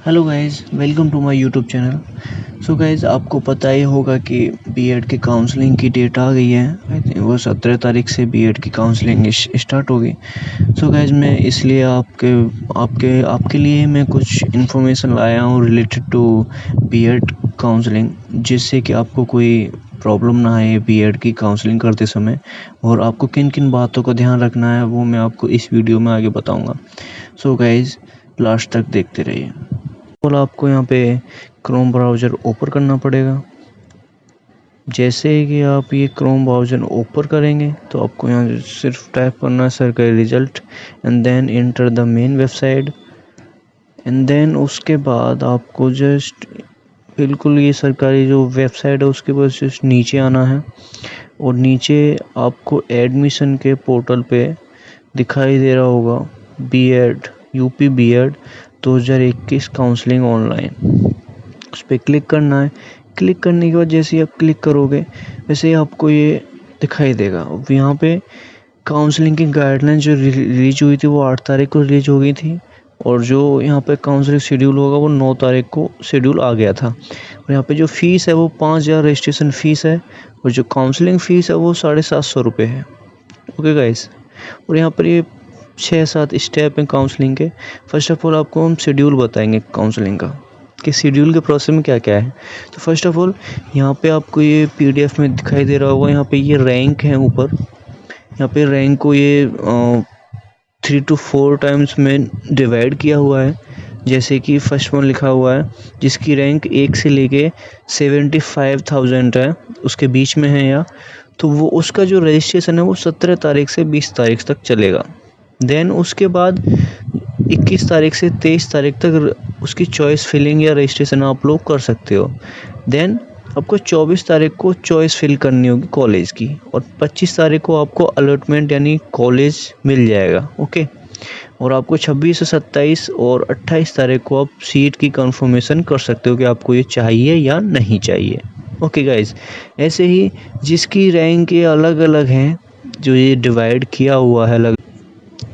Hello guys, welcome to my YouTube channel. So guys, आपको पता ही होगा कि बीएड की काउंसलिंग की डेट आ गई है। आई थिंक वो 17 तारीख से बीएड की काउंसलिंग स्टार्ट होगी। सो गाइस, मैं इसलिए आपके आपके आपके लिए मैं कुछ इन्फॉर्मेशन लाया हूँ रिलेटेड टू बीएड काउंसलिंग, जिससे कि आपको कोई प्रॉब्लम ना आए बीएड की काउंसलिंग करते समय, और आपको किन किन बातों का ध्यान रखना है वो मैं आपको इस वीडियो में आगे बताऊँगा। सो गाइस, लास्ट तक देखते रहिए। आपको यहाँ पे क्रोम ब्राउज़र ओपन करना पड़ेगा। जैसे ही कि आप ये क्रोम ब्राउज़र ओपन करेंगे तो आपको यहाँ सिर्फ टाइप करना है सरकारी result and then enter the main website and then उसके बाद आपको जस्ट बिल्कुल ये सरकारी जो वेबसाइट है उसके पास जस्ट नीचे आना है, और नीचे आपको एडमिशन के पोर्टल पे दिखाई दे रहा होगा BEd UP BEd 2021 counselling online. उस पर क्लिक करना है। क्लिक करने के बाद जैसे ही आप क्लिक करोगे वैसे ही आपको ये दिखाई देगा। अब यहाँ पे काउंसलिंग की गाइडलाइन जो रिलीज हुई थी वो 8 तारीख को रिलीज हो गई थी, और जो यहाँ पे काउंसलिंग शेड्यूल होगा वो 9 तारीख को शेड्यूल आ गया था। और यहाँ पे जो फ़ीस है वो 5,000 रजिस्ट्रेशन फ़ीस है, और जो काउंसलिंग फ़ीस है वो 750 रुपये है। ओके गाइस, और यहाँ पर ये 6-7 स्टेप हैं काउंसलिंग के। फर्स्ट ऑफ ऑल आपको हम शेड्यूल बताएंगे काउंसलिंग का कि शेड्यूल के प्रोसेस में क्या क्या है। तो फर्स्ट ऑफ ऑल यहाँ पे आपको ये पीडीएफ में दिखाई दे रहा होगा, यहाँ पे ये रैंक है ऊपर। यहाँ पे रैंक को ये 3 to 4 टाइम्स में डिवाइड किया हुआ है। जैसे कि फर्स्ट वन लिखा हुआ है जिसकी रैंक 1 से लेके 75,000 है, उसके बीच में है या तो वो उसका जो रजिस्ट्रेशन है वो 17 तारीख से 20 तारीख तक चलेगा। देन उसके बाद 21 तारीख से 23 तारीख तक उसकी चॉइस फिलिंग या रजिस्ट्रेशन आप लोग कर सकते हो। देन आपको 24 तारीख को चॉइस फिल करनी होगी कॉलेज की, और 25 तारीख को आपको अलॉटमेंट यानी कॉलेज मिल जाएगा। ओके, और आपको 26 से 27 और 28 तारीख को आप सीट की कंफर्मेशन कर सकते हो कि आपको ये चाहिए या नहीं चाहिए। ओके गाइज, ऐसे ही जिसकी रैंक ये अलग अलग हैं जो ये डिवाइड किया हुआ है अलग।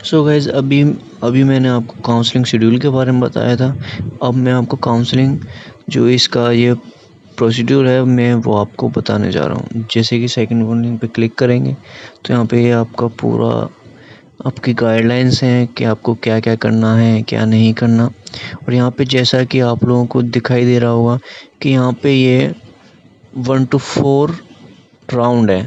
सो गाइज, अभी मैंने आपको काउंसलिंग शेड्यूल के बारे में बताया था। अब मैं आपको काउंसलिंग जो इसका ये प्रोसीड्यूर है मैं वो आपको बताने जा रहा हूँ। जैसे कि सेकंड वन लिंक पे क्लिक करेंगे तो यहाँ पे आपका पूरा आपकी गाइडलाइंस हैं कि आपको क्या क्या करना है क्या नहीं करना। और यहाँ पे जैसा कि आप लोगों को दिखाई दे रहा होगा कि यहाँ पे ये 1 to 4 राउंड है।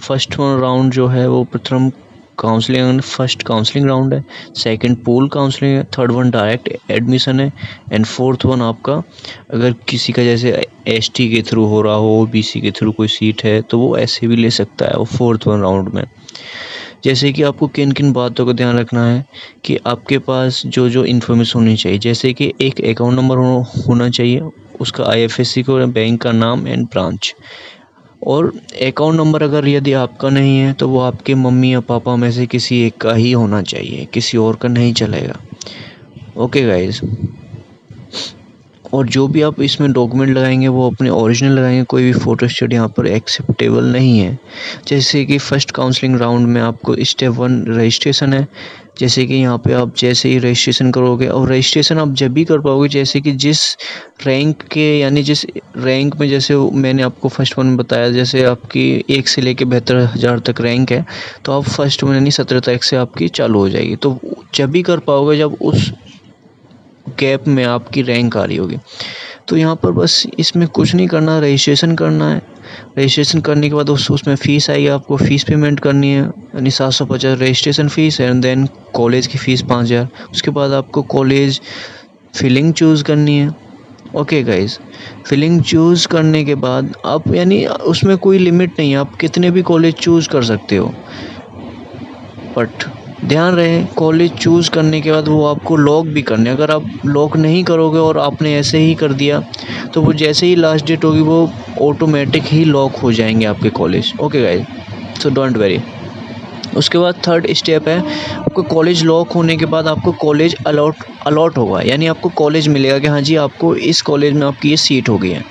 फर्स्ट वन राउंड जो है वो प्रथम काउंसलिंग फर्स्ट काउंसलिंग राउंड है, सेकंड पूल काउंसलिंग है, थर्ड वन डायरेक्ट एडमिशन है, एंड फोर्थ वन आपका अगर किसी का जैसे एसटी के थ्रू हो रहा हो, ओबीसी के थ्रू कोई सीट है तो वो ऐसे भी ले सकता है वो फोर्थ वन राउंड में। जैसे कि आपको किन किन बातों का ध्यान रखना है कि आपके पास जो जो इन्फॉर्मेशन होनी चाहिए, जैसे कि एक अकाउंट नंबर होना चाहिए, उसका आईएफएससी कोड, बैंक का नाम एंड ब्रांच। और अकाउंट नंबर अगर यदि आपका नहीं है तो वो आपके मम्मी या पापा में से किसी एक का ही होना चाहिए, किसी और का नहीं चलेगा। ओके गाइस, और जो भी आप इसमें डॉक्यूमेंट लगाएंगे वो अपने ओरिजिनल लगाएंगे, कोई भी फ़ोटोस्टेट यहाँ पर एक्सेप्टेबल नहीं है। जैसे कि फ़र्स्ट काउंसलिंग राउंड में आपको स्टेप 1 रजिस्ट्रेशन है। जैसे कि यहाँ पे आप जैसे ही रजिस्ट्रेशन करोगे, और रजिस्ट्रेशन आप जब भी कर पाओगे जैसे कि जिस रैंक के यानी जिस रैंक में, जैसे मैंने आपको फर्स्ट वन में बताया, जैसे आपकी 1 से लेके 72,000 तक रैंक है तो आप फर्स्ट वन यानी 17 तारीख से आपकी चालू हो जाएगी। तो जब भी कर पाओगे जब उस गैप में आपकी रैंक आ रही होगी। तो यहाँ पर बस इसमें कुछ नहीं करना, रजिस्ट्रेशन करना है। रजिस्ट्रेशन करने के बाद उसमें फ़ीस आएगी, आपको फ़ीस पेमेंट करनी है यानी 750 registration fees and then college की फ़ीस 5,000। उसके बाद आपको कॉलेज फिलिंग चूज़ करनी है। ओके गाइज, फिलिंग चूज़ करने के बाद आप यानी उसमें कोई लिमिट नहीं है, आप कितने भी कॉलेज चूज़ कर सकते हो। बट ध्यान रहे कॉलेज चूज़ करने के बाद वो आपको लॉक भी करने, अगर आप लॉक नहीं करोगे और आपने ऐसे ही कर दिया तो वो जैसे ही लास्ट डेट होगी वो ऑटोमेटिक ही लॉक हो जाएंगे आपके college. Okay guys, so don't worry. उसके बाद थर्ड स्टेप है, आपको कॉलेज लॉक होने के बाद आपको कॉलेज अलॉट होगा, यानी आपको कॉलेज मिलेगा कि हाँ जी आपको इस कॉलेज में आपकी ये सीट हो गई है।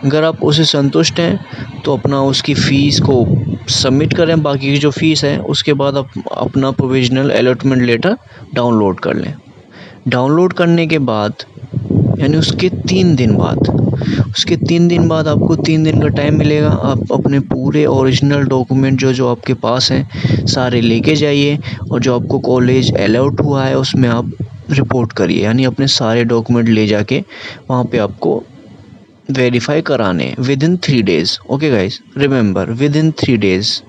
अगर आप उससे संतुष्ट हैं तो अपना उसकी फ़ीस को सबमिट करें, बाकी की जो फ़ीस है उसके बाद आप अपना प्रोविजनल अलॉटमेंट लेटर डाउनलोड कर लें। डाउनलोड करने के बाद यानी उसके 3 दिन बाद आपको 3 दिन का टाइम मिलेगा। आप अपने पूरे ओरिजिनल डॉक्यूमेंट जो आपके पास हैं सारे लेके जाइए, और जो आपको कॉलेज अलॉट हुआ है उसमें आप रिपोर्ट करिए, यानी अपने सारे डॉक्यूमेंट ले जाके वहाँ पे आपको वेरीफाई कराने within 3 days. Okay guys, remember within 3 days.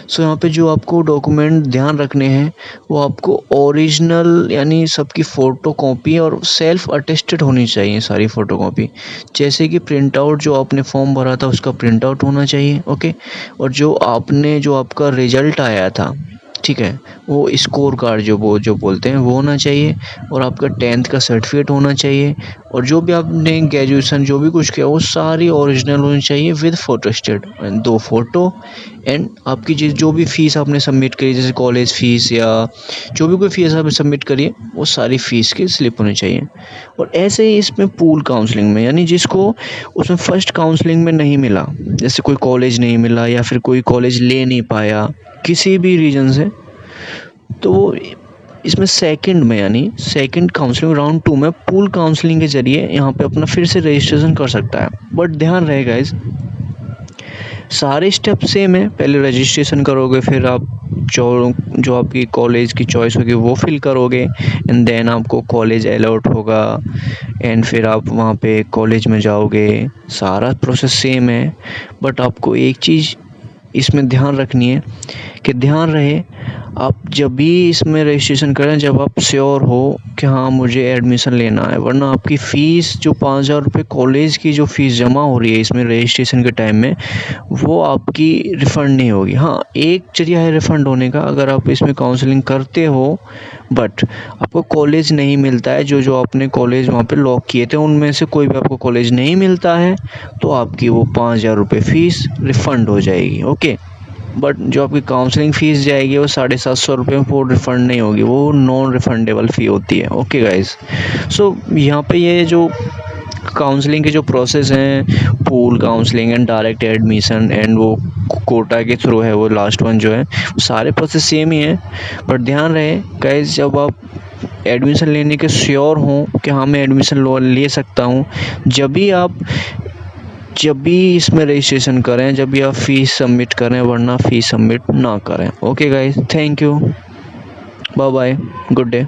So यहाँ पे जो आपको डॉक्यूमेंट ध्यान रखने हैं वो आपको ओरिजिनल यानी सबकी फ़ोटो कॉपी और सेल्फ अटेस्टेड होनी चाहिए सारी फ़ोटो कॉपी। जैसे कि प्रिंट आउट जो आपने फॉर्म भरा था उसका प्रिंट आउट होना चाहिए, ओके। और जो आपका रिजल्ट आया था, ठीक है, वो स्कोर कार्ड जो बोलते हैं वो होना चाहिए, और आपका 10th का सर्टिफिकेट होना चाहिए, और जो भी आपने ग्रेजुएशन जो भी कुछ किया वो सारी ओरिजिनल होनी चाहिए विद फोटोस्टेट, 2 फ़ोटो। एंड आपकी जो भी फ़ीस आपने सबमिट करी, जैसे कॉलेज फ़ीस या जो भी कोई फ़ीस आपने सबमिट करी है वो सारी फ़ीस की स्लिप होनी चाहिए। और ऐसे ही इसमें पूल काउंसलिंग में, यानी जिसको उसमें फर्स्ट काउंसलिंग में नहीं मिला, जैसे कोई कॉलेज नहीं मिला या फिर कोई कॉलेज ले नहीं पाया किसी भी रीज़न से, तो वो इसमें सेकंड में यानी सेकंड काउंसलिंग राउंड 2 में पूल काउंसलिंग के ज़रिए यहाँ पे अपना फिर से रजिस्ट्रेशन कर सकता है। बट ध्यान रहे गाइस, सारे स्टेप सेम है। पहले रजिस्ट्रेशन करोगे, फिर आप जो आपकी कॉलेज की चॉइस होगी वो फिल करोगे, एंड देन आपको कॉलेज अलॉट होगा, एंड फिर आप वहाँ पे कॉलेज में जाओगे। सारा प्रोसेस सेम है, बट आपको एक चीज़ इसमें ध्यान रखनी है कि ध्यान रहे आप जब भी इसमें रजिस्ट्रेशन करें जब आप श्योर हो कि हाँ मुझे एडमिशन लेना है, वरना आपकी फ़ीस जो 5,000 रुपये कॉलेज की जो फ़ीस जमा हो रही है इसमें रजिस्ट्रेशन के टाइम में, वो आपकी रिफ़ंड नहीं होगी। हाँ, एक जरिया है रिफ़ंड होने का, अगर आप इसमें काउंसलिंग करते हो बट आपको कॉलेज नहीं मिलता है, जो आपने कॉलेज वहाँ पे लॉक किए थे उनमें से कोई भी आपको कॉलेज नहीं मिलता है, तो आपकी वो 5,000 रुपये फ़ीस रिफ़ंड हो जाएगी, ओके। बट जो आपकी काउंसलिंग फ़ीस जाएगी वो 750 रुपये में वो रिफ़ंड नहीं होगी, वो नॉन रिफ़ंडेबल फ़ी होती है, ओके गाइज़। सो यहाँ पे ये जो काउंसलिंग के जो प्रोसेस हैं, pool counselling and direct admission and वो कोटा के थ्रू है वो लास्ट वन जो है, सारे प्रोसेस सेम ही हैं। बट ध्यान रहे गाइज़, जब आप एडमिशन लेने के श्योर हों कि हाँ मैं एडमिशन ले सकता हूँ, जब भी इसमें रजिस्ट्रेशन करें, जब भी आप फ़ीस सबमिट करें, वरना फ़ीस सबमिट ना करें। Okay guys, thank you, bye bye, good day.